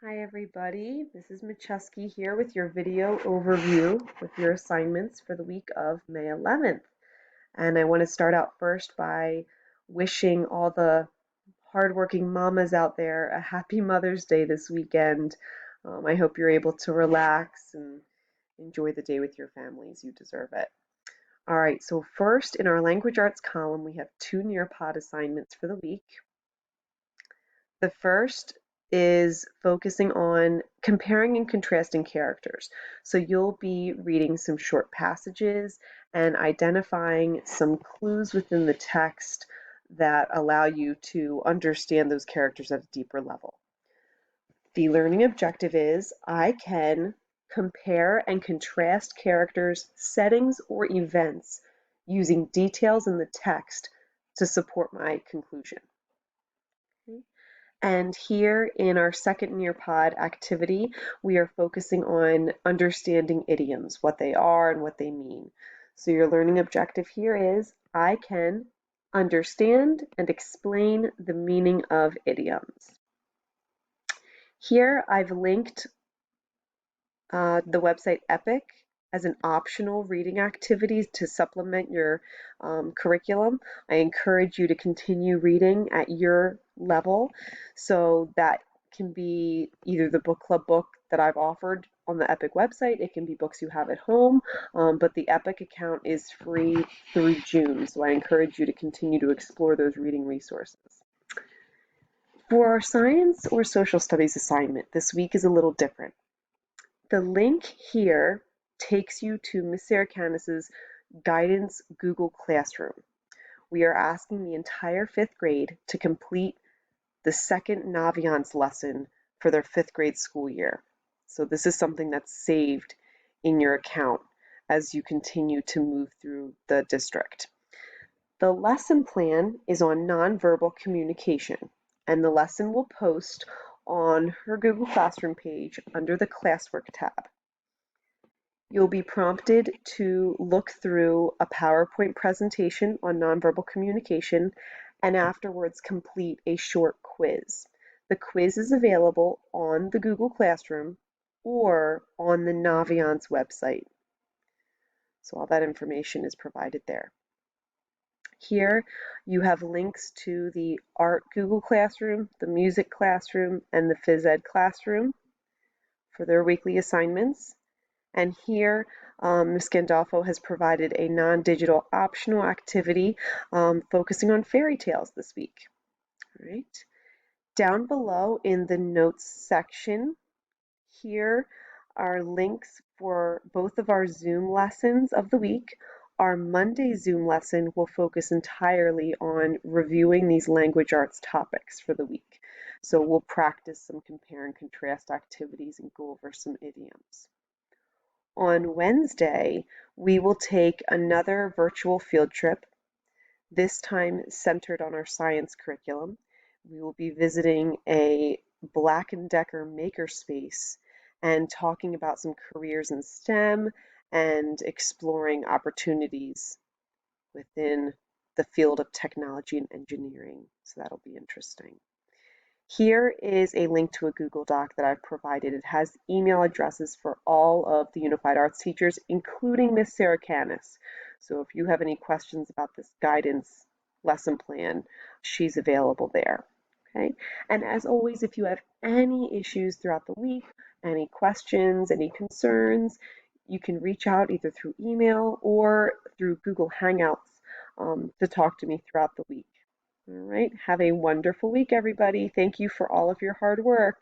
Hi everybody, this is Micheski here with your video overview with your assignments for the week of May 11th. And I want to start out first by wishing all the hardworking mamas out there a happy Mother's Day this weekend. I hope you're able to relax and enjoy the day with your families. You deserve it. All right, so first in our language arts column, we have two Nearpod assignments for the week. The first is focusing on comparing and contrasting characters. So you'll be reading some short passages and identifying some clues within the text that allow you to understand those characters at a deeper level. The learning objective is I can compare and contrast characters, settings, or events using details in the text to support my conclusion. And here in our second Nearpod activity, we are focusing on understanding idioms, what they are and what they mean. So your learning objective here is I can understand and explain the meaning of idioms. Here I've linked the website Epic as an optional reading activity to supplement your curriculum. I encourage you to continue reading at your level, so that can be either the book club book that I've offered on the Epic website, it can be books you have at home, but the Epic account is free through June, so I encourage you to continue to explore those reading resources. For our science or social studies assignment, this week is a little different. The link here takes you to Ms. Sarakanis's Guidance Google Classroom. We are asking the entire fifth grade to complete the second Naviance lesson for their fifth grade school year. So this is something that's saved in your account as you continue to move through the district. The lesson plan is on nonverbal communication, and the lesson will post on her Google Classroom page under the Classwork tab. You'll be prompted to look through a PowerPoint presentation on nonverbal communication and afterwards complete a short quiz. The quiz is available on the Google Classroom or on the Naviance website. So all that information is provided there. Here you have links to the Art Google Classroom, the Music Classroom, and the Phys Ed Classroom for their weekly assignments. And here, Ms. Gandolfo has provided a non-digital optional activity focusing on fairy tales this week. All right. Down below in the notes section, here are links for both of our Zoom lessons of the week. Our Monday Zoom lesson will focus entirely on reviewing these language arts topics for the week. So we'll practice some compare and contrast activities and go over some idioms. On Wednesday, we will take another virtual field trip, this time centered on our science curriculum. We will be visiting a Black & Decker makerspace and talking about some careers in STEM and exploring opportunities within the field of technology and engineering. So that'll be interesting. Here is a link to a Google Doc that I've provided. It has email addresses for all of the Unified Arts teachers, including Ms. Sarakanis. So if you have any questions about this guidance lesson plan, she's available there. Okay. And as always, if you have any issues throughout the week, any questions, any concerns, you can reach out either through email or through Google Hangouts to talk to me throughout the week. All right. Have a wonderful week, everybody. Thank you for all of your hard work.